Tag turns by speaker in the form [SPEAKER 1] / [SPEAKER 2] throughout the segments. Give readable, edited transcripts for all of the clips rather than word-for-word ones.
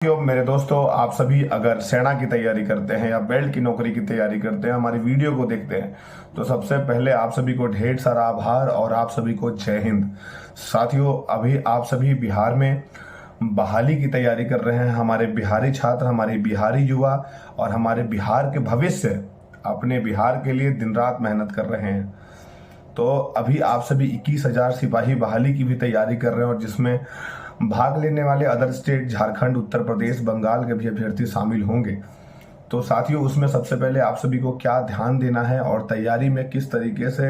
[SPEAKER 1] मेरे दोस्तों, आप सभी अगर सेना की तैयारी करते हैं या बेल्ट की नौकरी की तैयारी करते हैं, हमारी वीडियो को देखते हैं, तो सबसे पहले आप सभी को ढेर सारा आभार और आप सभी को जय हिंद। साथियों, अभी आप सभी बिहार में बहाली की तैयारी कर रहे हैं। हमारे बिहारी छात्र, हमारे बिहारी युवा और हमारे बिहार के भविष्य अपने बिहार के लिए दिन रात मेहनत कर रहे हैं। तो अभी आप सभी 21,000 सिपाही बहाली की भी तैयारी कर रहे हैं और जिसमें भाग लेने वाले अदर स्टेट, झारखंड, उत्तर प्रदेश, बंगाल के भी अभ्यर्थी शामिल होंगे। तो साथियों, उसमें सबसे पहले आप सभी को क्या ध्यान देना है और तैयारी में किस तरीके से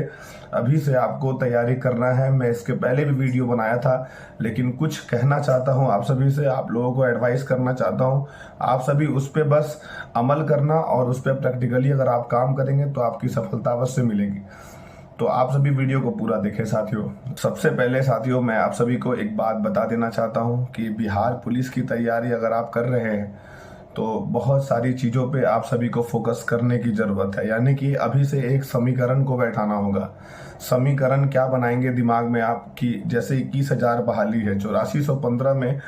[SPEAKER 1] अभी से आपको तैयारी करना है, मैं इसके पहले भी वीडियो बनाया था, लेकिन कुछ कहना चाहता हूं आप सभी से, आप लोगों को एडवाइस करना चाहता हूं। आप सभी उस पर बस अमल करना और उस पर प्रैक्टिकली अगर आप काम करेंगे तो आपकी सफलता अवश्य मिलेगी। तो आप सभी वीडियो को पूरा देखें साथियों। सबसे पहले साथियों, मैं आप सभी को एक बात बता देना चाहता हूं कि बिहार पुलिस की तैयारी अगर आप कर रहे हैं तो बहुत सारी चीज़ों पे आप सभी को फोकस करने की ज़रूरत है। यानी कि अभी से एक समीकरण को बैठाना होगा। समीकरण क्या बनाएंगे दिमाग में आप कि जैसे 21,000 बहाली है, 8415 में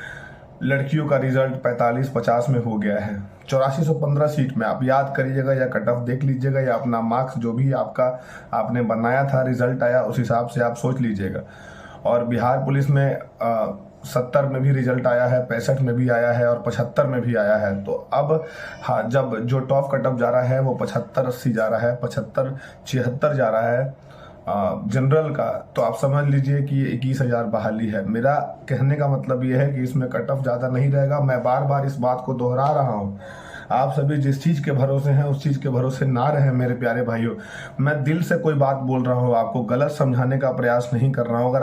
[SPEAKER 1] लड़कियों का रिजल्ट 45-50 में हो गया है। 8415 सीट में आप याद करिएगा या कट ऑफ देख लीजिएगा या अपना मार्क्स जो भी आपका आपने बनाया था, रिजल्ट आया, उस हिसाब से आप सोच लीजिएगा। और बिहार पुलिस में 70 में भी रिजल्ट आया है, 65 में भी आया है और 75 में भी आया है। तो अब हाँ, जब जो टॉप कट ऑफ जा रहा है वो 75-80 जा रहा है, 75-76 जा रहा है जनरल का, तो आप समझ लीजिए कि ये 21,000 बहाली है। मेरा कहने का मतलब ये है कि इसमें कट ऑफ ज़्यादा नहीं रहेगा। मैं बार बार इस बात को दोहरा रहा हूँ। आप सभी जिस चीज़ के भरोसे हैं उस चीज़ के भरोसे ना रहें मेरे प्यारे भाइयों। मैं दिल से कोई बात बोल रहा हूँ, आपको गलत समझाने का प्रयास नहीं कर रहा हूँ।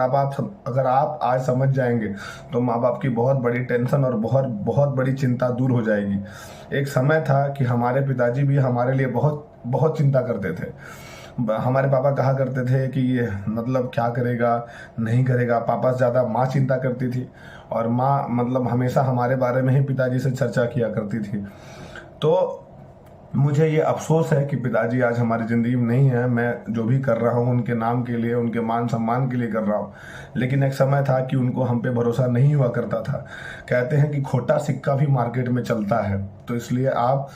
[SPEAKER 1] अगर आप आज समझ जाएंगे तो माँ बाप की बहुत बड़ी टेंशन और बहुत बहुत बड़ी चिंता दूर हो जाएगी। एक समय था कि हमारे पिताजी भी हमारे लिए बहुत बहुत चिंता करते थे। हमारे पापा कहा करते थे कि ये मतलब क्या करेगा, नहीं करेगा। पापा से ज़्यादा माँ चिंता करती थी और माँ मतलब हमेशा हमारे बारे में ही पिताजी से चर्चा किया करती थी। तो मुझे ये अफसोस है कि पिताजी आज हमारी ज़िंदगी में नहीं है। मैं जो भी कर रहा हूँ उनके नाम के लिए, उनके मान सम्मान के लिए कर रहा हूँ। लेकिन एक समय था कि उनको हम पे भरोसा नहीं हुआ करता था। कहते हैं कि खोटा सिक्का भी मार्केट में चलता है, तो इसलिए आप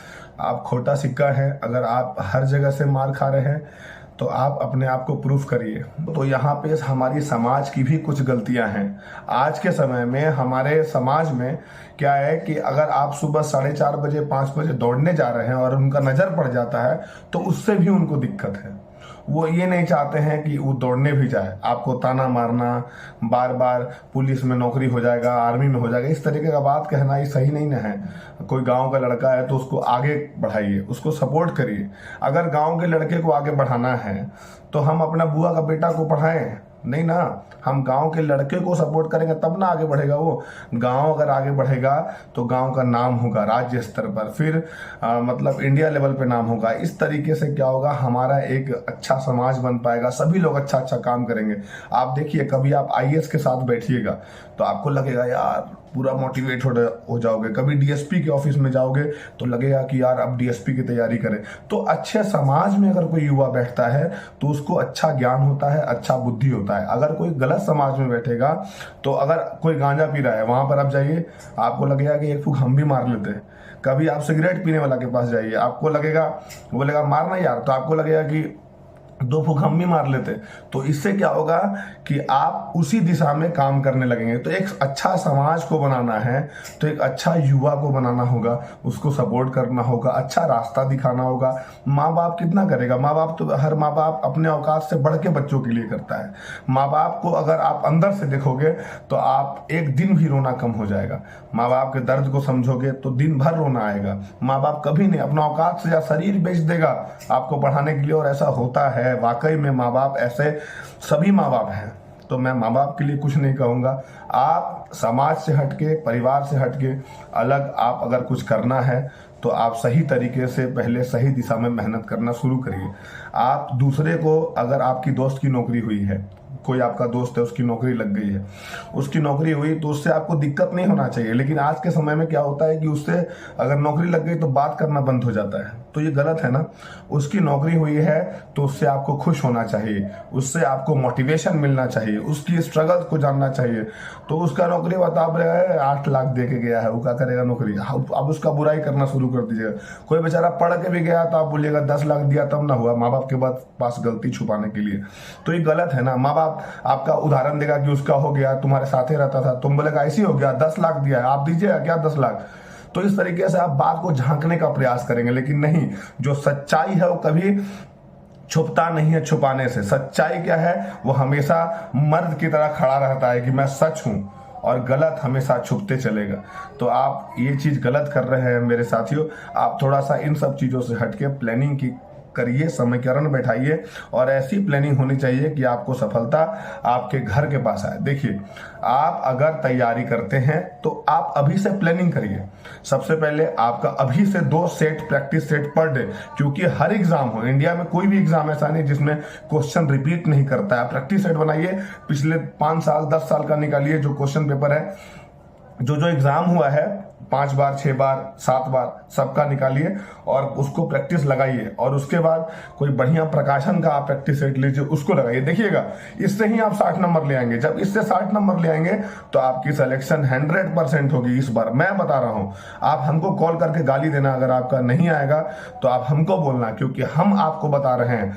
[SPEAKER 1] खोटा सिक्का हैं। अगर आप हर जगह से मार खा रहे हैं तो आप अपने आप को प्रूफ करिए। तो यहाँ पे हमारी समाज की भी कुछ गलतियां हैं। आज के समय में हमारे समाज में क्या है कि अगर आप सुबह 4:30 बजे 5 बजे दौड़ने जा रहे हैं और उनका नज़र पड़ जाता है तो उससे भी उनको दिक्कत है। वो ये नहीं चाहते हैं कि वो दौड़ने भी जाए। आपको ताना मारना, बार बार पुलिस में नौकरी हो जाएगा, आर्मी में हो जाएगा, इस तरीके का बात कहना ये सही नहीं है। कोई गांव का लड़का है तो उसको आगे बढ़ाइए, उसको सपोर्ट करिए। अगर गांव के लड़के को आगे बढ़ाना है तो हम अपना बुआ का बेटा को पढ़ाएं, नहीं ना, हम गांव के लड़के को सपोर्ट करेंगे तब ना आगे बढ़ेगा वो। गांव अगर आगे बढ़ेगा तो गांव का नाम होगा राज्य स्तर पर, फिर मतलब इंडिया लेवल पे नाम होगा। इस तरीके से क्या होगा, हमारा एक अच्छा समाज बन पाएगा, सभी लोग अच्छा अच्छा काम करेंगे। आप देखिए, कभी आप आईएएस के साथ बैठिएगा तो आपको लगेगा यार पूरा मोटिवेट हो जाओगे। कभी डीएसपी के ऑफिस में जाओगे तो लगेगा कि यार अब डीएसपी की तैयारी करें। तो अच्छे समाज में अगर कोई युवा बैठता है तो उसको अच्छा ज्ञान होता है, अच्छा बुद्धि होता है। अगर कोई गलत समाज में बैठेगा तो अगर कोई गांजा पी रहा है वहां पर आप जाइए, आपको लगेगा कि एक फूंक हम भी मार लेते हैं। कभी आप सिगरेट पीने वाला के पास जाइए, आपको लगेगा, बोलेगा मारना यार, तो आपको लगेगा कि 2 फूंक हम भी मार लेते। तो इससे क्या होगा कि आप उसी दिशा में काम करने लगेंगे। तो एक अच्छा समाज को बनाना है तो एक अच्छा युवा को बनाना होगा, उसको सपोर्ट करना होगा, अच्छा रास्ता दिखाना होगा। माँ बाप कितना करेगा? माँ बाप तो हर माँ बाप अपने औकात से बढ़ के बच्चों के लिए करता है। माँ बाप को अगर आप अंदर से देखोगे तो आप एक दिन भी रोना कम हो जाएगा। माँ बाप के दर्द को समझोगे तो दिन भर रोना आएगा। माँ बाप कभी नहीं अपना औकात से या शरीर बेच देगा आपको पढ़ाने के लिए, और ऐसा होता है वाकई में। माँ बाप ऐसे सभी माँ बाप हैं। तो मैं माँ बाप के लिए कुछ नहीं कहूँगा। आप समाज से हटके, परिवार से हटके अलग आप अगर कुछ करना है तो आप सही तरीके से पहले सही दिशा में मेहनत करना शुरू करिए। आप दूसरे को, अगर आपकी दोस्त की नौकरी हुई है कोई आपका दोस्त है उसकी नौकरी लग गई है, उसकी नौकरी हुई तो उससे आपको दिक्कत नहीं होना चाहिए, लेकिन आज के समय में क्या होता है कि उससे अगर नौकरी लग गई तो बात करना बंद हो जाता है, तो ये गलत है ना। उसकी नौकरी हुई है तो उससे आपको खुश होना चाहिए, उससे आपको मोटिवेशन मिलना चाहिए, उसकी स्ट्रगल को जानना चाहिए। तो उसका नौकरी बता रहा है 8 लाख दे के गया है, वो क्या करेगा नौकरी, अब उसका बुराई करना शुरू कर दीजिएगा। कोई बेचारा पढ़ के भी गया तो आप बोलिएगा 10 लाख दिया तब ना हुआ, माँ बाप के पास गलती छुपाने के लिए, तो ये गलत है ना। माँ बाप आपका उदाहरण देगा कि उसका हो गया, तुम्हारे साथ ही रहता था, तुम बोलेगा ऐसी हो गया 10 लाख दिया है, आप दीजिएगा क्या 10 लाख। तो इस तरीके से आप बात को झांकने का प्रयास करेंगे, लेकिन नहीं, जो सच्चाई है वो कभी छुपता नहीं है छुपाने से। सच्चाई क्या है, वो हमेशा मर्द की तरह खड़ा रहता है कि मैं सच हूं, और गलत हमेशा छुपते चलेगा। तो आप ये चीज गलत कर रहे हैं मेरे साथियों। आप थोड़ा सा इन सब चीजों से हटके प्लानिंग की करिए, समीकरण बैठाइए, और ऐसी प्लानिंग होनी चाहिए कि आपको सफलता आपके घर के पास आए। देखिए, आप अगर तैयारी करते हैं तो आप अभी से प्लानिंग करिए। सबसे पहले आपका अभी से 2 set practice set per day, क्योंकि हर एग्जाम हो, इंडिया में कोई भी एग्जाम ऐसा नहीं जिसमें क्वेश्चन रिपीट नहीं करता है। प्रैक्टिस सेट बनाइए, पिछले 5 साल 10 साल का निकालिए, जो क्वेश्चन पेपर है, जो एग्जाम हुआ है 5 बार 6 बार 7 बार सबका निकालिए और उसको प्रैक्टिस लगाइए। और उसके बाद कोई बढ़िया प्रकाशन का आप प्रैक्टिस सेट लीजिए, उसको लगाइए। देखिएगा, इससे ही आप 60 नंबर ले आएंगे। जब इससे 60 नंबर ले आएंगे तो आपकी सिलेक्शन 100% होगी इस बार, मैं बता रहा हूं। आप हमको कॉल करके गाली देना अगर आपका नहीं आएगा तो आप हमको बोलना, क्योंकि हम आपको बता रहे हैं।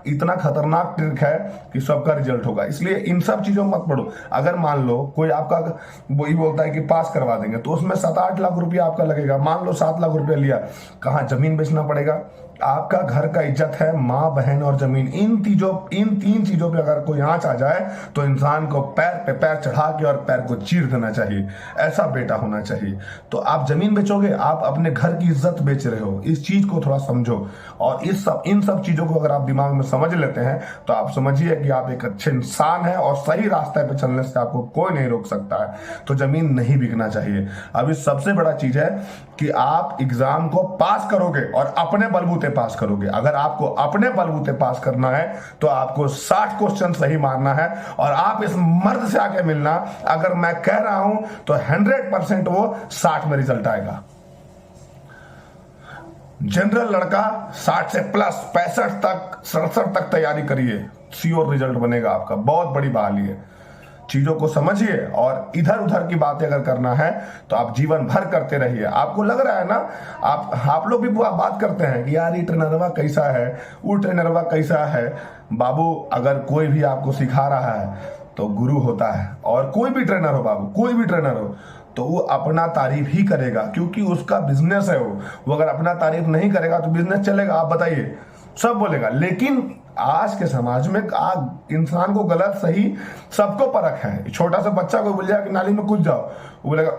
[SPEAKER 1] इतना खतरनाक ट्रिक है कि सबका रिजल्ट होगा, इसलिए इन सब चीजों में मत पढ़ो। अगर मान लो कोई आपका वही बोलता है कि पास करवा देंगे, तो उसमें 7-8 लाख रुपया आपका लगेगा। मान लो 7 लाख रुपया लिया, कहां जमीन बेचना पड़ेगा। आपका घर का इज्जत है, माँ बहन और जमीन। इन 3 चीजों पे अगर कोई आंच आ जाए तो इंसान को पैर पे पैर चढ़ा के और पैर को चीर देना चाहिए। ऐसा बेटा होना चाहिए। तो आप जमीन बेचोगे, आप अपने घर की इज्जत बेच रहे हो। इस चीज को थोड़ा समझो, और इन सब चीजों को अगर आप दिमाग में समझ लेते हैं तो आप समझिए कि आप एक अच्छे इंसान हैं, और सही रास्ते पे चलने से आपको कोई नहीं रोक सकता है। तो जमीन नहीं बिकना चाहिए। अभी सबसे बड़ा चीज है कि आप एग्जाम को पास करोगे और अपने बलबूते पास करोगे। अगर आपको अपने बलबूते पास करना है तो आपको 60 क्वेश्चन सही मारना है, और आप इस मर्द से आके मिलना। अगर मैं कह रहा हूं तो 100% वो 60 में रिजल्ट आएगा। जनरल लड़का 60 से प्लस 65 तक 67 तक तैयारी करिए, श्योर रिजल्ट बनेगा आपका। बहुत बड़ी बहाली है। चीजों को समझिए, और इधर उधर की बातें अगर करना है तो आप जीवन भर करते रहिए। आपको लग रहा है ना, आप लोग भी बात करते हैं कि यार ये ट्रेनरवा कैसा है, वो ट्रेनरवा कैसा है। बाबू, अगर कोई भी आपको सिखा रहा है तो गुरु होता है। और कोई भी ट्रेनर हो बाबू, कोई भी ट्रेनर हो, तो वो अपना तारीफ ही करेगा, क्योंकि उसका बिजनेस है। वो अगर अपना तारीफ नहीं करेगा तो बिजनेस चलेगा? आप बताइए, सब बोलेगा। लेकिन आज के समाज में इंसान को गलत सही सबको परख है। छोटा सा बच्चा को बोल जाए कि नाली में कूद जाओ, वो बोलेगा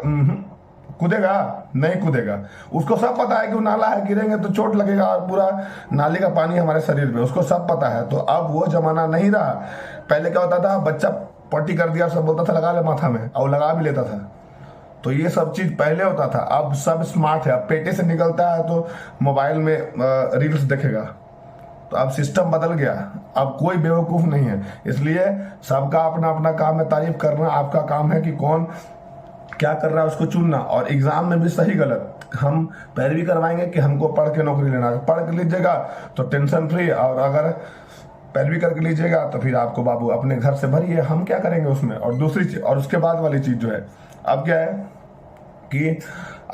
[SPEAKER 1] कूदेगा? नहीं कूदेगा। उसको सब पता है कि वो नाला है, गिरेंगे तो चोट लगेगा और पूरा नाली का पानी हमारे शरीर में, उसको सब पता है। तो अब वो जमाना नहीं रहा। पहले क्या होता था, बच्चा पट्टी कर दिया, सब बोलता था लगा ले माथा में, और लगा भी लेता था। तो ये सब चीज पहले होता था। अब सब स्मार्ट है। अब पेटे से निकलता है तो मोबाइल में रील्स देखेगा। तो अब सिस्टम बदल गया। अब कोई बेवकूफ नहीं है। इसलिए सबका अपना अपना काम है तारीफ करना। आपका काम है कि कौन क्या कर रहा है उसको चुनना। और एग्जाम में भी सही गलत हम पैरवी करवाएंगे कि हमको पढ़ के नौकरी लेना है। पढ़ के लीजिएगा तो टेंशन फ्री, और अगर पैरवी करके लीजिएगा तो फिर आपको बाबू अपने घर से भरिए, हम क्या करेंगे उसमें। और दूसरी चीज, और उसके बाद वाली चीज जो है, अब क्या है कि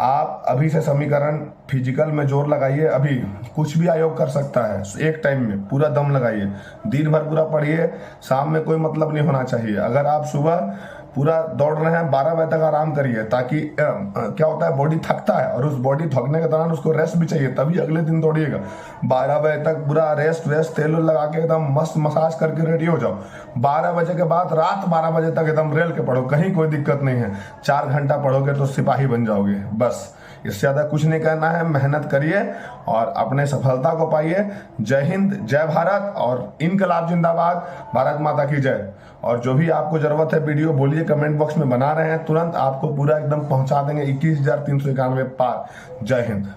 [SPEAKER 1] आप अभी से समीकरण फिजिकल में जोर लगाइए। अभी कुछ भी आयोग कर सकता है, एक टाइम में पूरा दम लगाइए, दिन भर पूरा पढ़िए। शाम में कोई मतलब नहीं होना चाहिए। अगर आप सुबह पूरा दौड़ रहे हैं 12 बजे तक आराम करिए, ताकि क्या होता है, बॉडी थकता है, और उस बॉडी थकने के दौरान उसको रेस्ट भी चाहिए, तभी अगले दिन दौड़िएगा। 12 बजे तक पूरा रेस्ट तेल लगा के एकदम मस्त मसाज करके रेडी हो जाओ। 12 बजे के बाद रात 12 बजे तक एकदम रेल के पढ़ो, कहीं कोई दिक्कत नहीं है। 4 घंटा पढ़ोगे तो सिपाही बन जाओगे। बस इससे ज्यादा कुछ नहीं करना है। मेहनत करिए और अपने सफलता को पाइए। जय हिंद, जय भारत, और इनकलाब जिंदाबाद, भारत माता की जय। और जो भी आपको जरूरत है वीडियो बोलिए, कमेंट बॉक्स में बना रहे हैं, तुरंत आपको पूरा एकदम पहुंचा देंगे। 21,391 पार। जय हिंद।